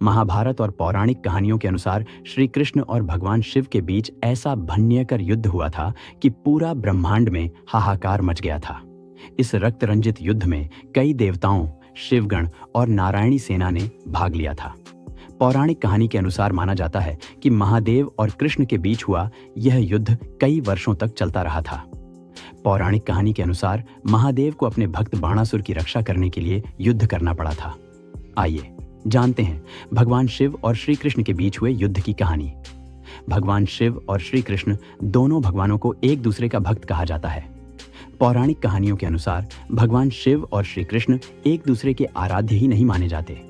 महाभारत और पौराणिक कहानियों के अनुसार श्री कृष्ण और भगवान शिव के बीच ऐसा भयंकर युद्ध हुआ था कि पूरा ब्रह्मांड में हाहाकार मच गया था। इस रक्त रंजित युद्ध में कई देवताओं, शिवगण और नारायणी सेना ने भाग लिया था। पौराणिक कहानी के अनुसार माना जाता है कि महादेव और कृष्ण के बीच हुआ यह युद्ध कई वर्षों तक चलता रहा था। पौराणिक कहानी के अनुसार महादेव को अपने भक्त बाणासुर की रक्षा करने के लिए युद्ध करना पड़ा था। आइए जानते हैं भगवान शिव और श्री कृष्ण के बीच हुए युद्ध की कहानी। भगवान शिव और श्री कृष्ण दोनों भगवानों को एक दूसरे का भक्त कहा जाता है। पौराणिक कहानियों के अनुसार भगवान शिव और श्री कृष्ण एक दूसरे के आराध्य ही नहीं माने जाते,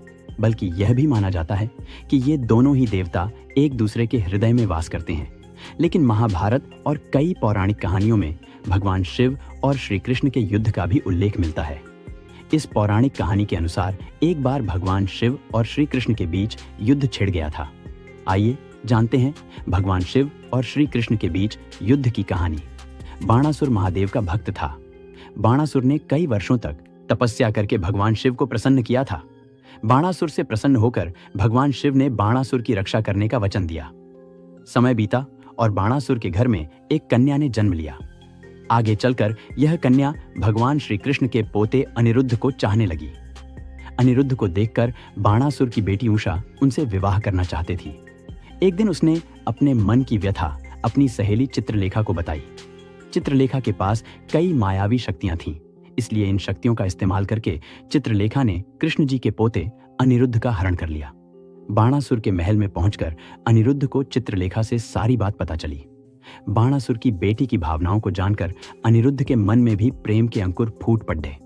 बल्कि यह भी माना जाता है कि ये दोनों ही देवता एक दूसरे के हृदय में वास करते हैं। लेकिन महाभारत और कई पौराणिक कहानियों में भगवान शिव और श्री कृष्ण के युद्ध का भी उल्लेख मिलता है। इस पौराणिक कहानी के अनुसार एक बार भगवान शिव और श्री कृष्ण के बीच युद्ध छिड़ गया था। आइए जानते हैं भगवान शिव और श्री कृष्ण के बीच युद्ध की कहानी। बाणासुर महादेव का भक्त था। बाणासुर ने कई वर्षों तक तपस्या करके भगवान शिव को प्रसन्न किया था। बाणासुर से प्रसन्न होकर भगवान शिव ने बाणासुर की रक्षा करने का वचन दिया। समय बीता और बाणासुर के घर में एक कन्या ने जन्म लिया। आगे चलकर यह कन्या भगवान श्री कृष्ण के पोते अनिरुद्ध को चाहने लगी। अनिरुद्ध को देखकर बाणासुर की बेटी उषा उनसे विवाह करना चाहती थी। एक दिन उसने अपने मन की व्यथा अपनी सहेली चित्रलेखा को बताई। चित्रलेखा के पास कई मायावी शक्तियां थीं, इसलिए इन शक्तियों का इस्तेमाल करके चित्रलेखा ने कृष्ण जी के पोते अनिरुद्ध का हरण कर लिया। बाणासुर के महल में पहुंचकर अनिरुद्ध को चित्रलेखा से सारी बात पता चली। बाणासुर की बेटी की भावनाओं को जानकर अनिरुद्ध के मन में भी प्रेम के अंकुर फूट पड़े।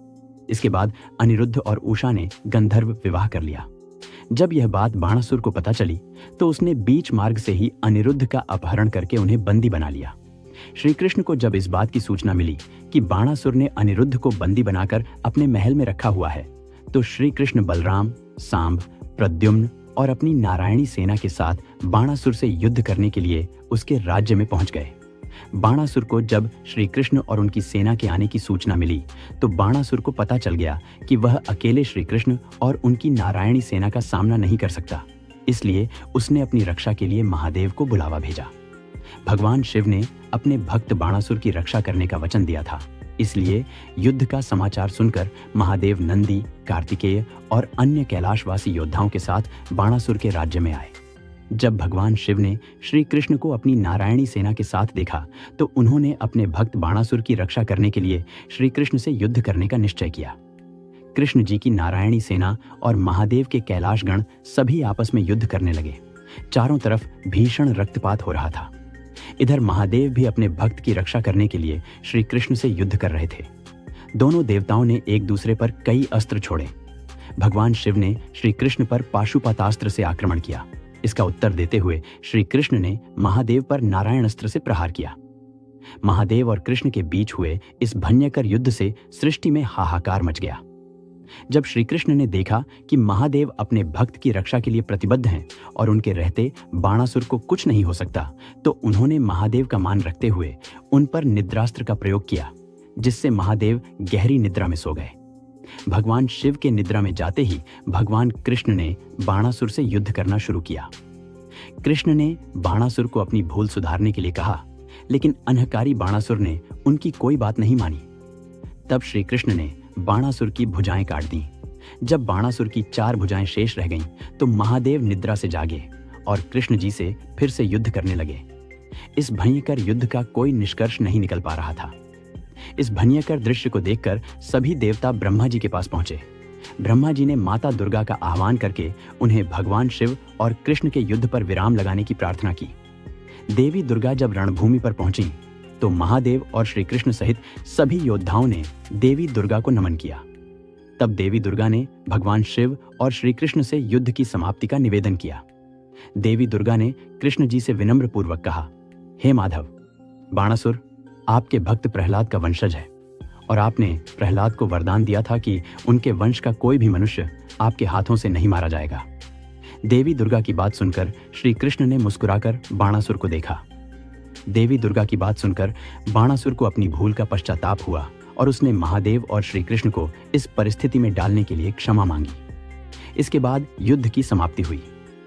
इसके बाद अनिरुद्ध और उषा ने गंधर्व विवाह कर लिया। जब यह बात बाणासुर को पता चली तो उसने बीच मार्ग से ही अनिरुद्ध का अपहरण करके उन्हें बंदी बना लिया। श्री कृष्ण को जब इस बात की सूचना मिली कि बाणासुर ने अनिरुद्ध को बंदी बनाकर अपने महल में रखा हुआ है, तो श्री कृष्ण बलराम, सांब, प्रद्युम्न और अपनी नारायणी सेना के साथ बाणासुर से युद्ध करने के लिए उसके राज्य में पहुंच गए। बाणासुर को जब श्री कृष्ण और उनकी सेना के आने की सूचना मिली तो बाणासुर को पता चल गया कि वह अकेले श्री कृष्ण और उनकी नारायणी सेना का सामना नहीं कर सकता। इसलिए उसने अपनी रक्षा के लिए महादेव को बुलावा भेजा। भगवान शिव ने अपने भक्त बाणासुर की रक्षा करने का वचन दिया था, इसलिए युद्ध का समाचार सुनकर महादेव नंदी, कार्तिकेय और अन्य कैलाशवासी योद्धाओं के साथ बाणासुर के राज्य में आए। जब भगवान शिव ने श्री कृष्ण को अपनी नारायणी सेना के साथ देखा तो उन्होंने अपने भक्त बाणासुर की रक्षा करने के लिए श्री कृष्ण से युद्ध करने का निश्चय किया। कृष्ण जी की नारायणी सेना और महादेव के कैलाशगण सभी आपस में युद्ध करने लगे। चारों तरफ भीषण रक्तपात हो रहा था। इधर महादेव भी अपने भक्त की रक्षा करने के लिए श्री कृष्ण से युद्ध कर रहे थे। दोनों देवताओं ने एक दूसरे पर कई अस्त्र छोड़े। भगवान शिव ने श्री कृष्ण पर पाशुपतास्त्र से आक्रमण किया। इसका उत्तर देते हुए श्री कृष्ण ने महादेव पर नारायण अस्त्र से प्रहार किया। महादेव और कृष्ण के बीच हुए इस भयंकर युद्ध से सृष्टि में हाहाकार मच गया। जब श्री कृष्ण ने देखा कि महादेव अपने भक्त की रक्षा के लिए प्रतिबद्ध हैं और उनके रहते बाणासुर को कुछ नहीं हो सकता, तो उन्होंने महादेव का मान रखते हुए उन पर निद्रास्त्र का प्रयोग किया, जिससे महादेव गहरी निद्रा में सो गए। भगवान शिव के निद्रा में जाते ही भगवान कृष्ण ने बाणासुर से युद्ध करना शुरू किया। कृष्ण ने बाणासुर को अपनी भूल सुधारने के लिए कहा, लेकिन अहंकारी बाणासुर ने उनकी कोई बात नहीं मानी। तब श्री कृष्ण ने बाणासुर की भुजाएं काट दी। जब बाणासुर की 4 भुजाएं शेष रह गईं, तो महादेव निद्रा से जागे और कृष्ण जी से फिर से युद्ध करने लगे। इस भयंकर युद्ध का कोई निष्कर्ष नहीं निकल पा रहा था। इस भयंकर दृश्य को देखकर सभी देवता ब्रह्मा जी के पास पहुंचे। ब्रह्मा जी ने माता दुर्गा का आह्वान करके उन्हें भगवान शिव और कृष्ण के युद्ध पर विराम लगाने की प्रार्थना की। देवी दुर्गा जब रणभूमि पर पहुंची तो महादेव और श्री कृष्ण सहित सभी योद्धाओं ने देवी दुर्गा को नमन किया। तब देवी दुर्गा ने भगवान शिव और श्री कृष्ण से युद्ध की समाप्ति का निवेदन किया। देवी दुर्गा ने कृष्ण जी से विनम्र पूर्वक कहा, हे माधव, बाणासुर आपके भक्त प्रहलाद का वंशज है और आपने प्रहलाद को वरदान दिया था कि उनके वंश का कोई भी मनुष्य आपके हाथों से नहीं मारा जाएगा। देवी दुर्गा की बात सुनकर श्री कृष्ण ने मुस्कुराकर बाणासुर को देखा। देवी दुर्गा की बात सुनकर बाणासुर को अपनी भूल का पश्चाताप हुआ और उसने महादेव और श्री कृष्ण को इस परिस्थिति में डालने के लिए क्षमा मांगी। इसके बाद युद्ध की समाप्ति हुई।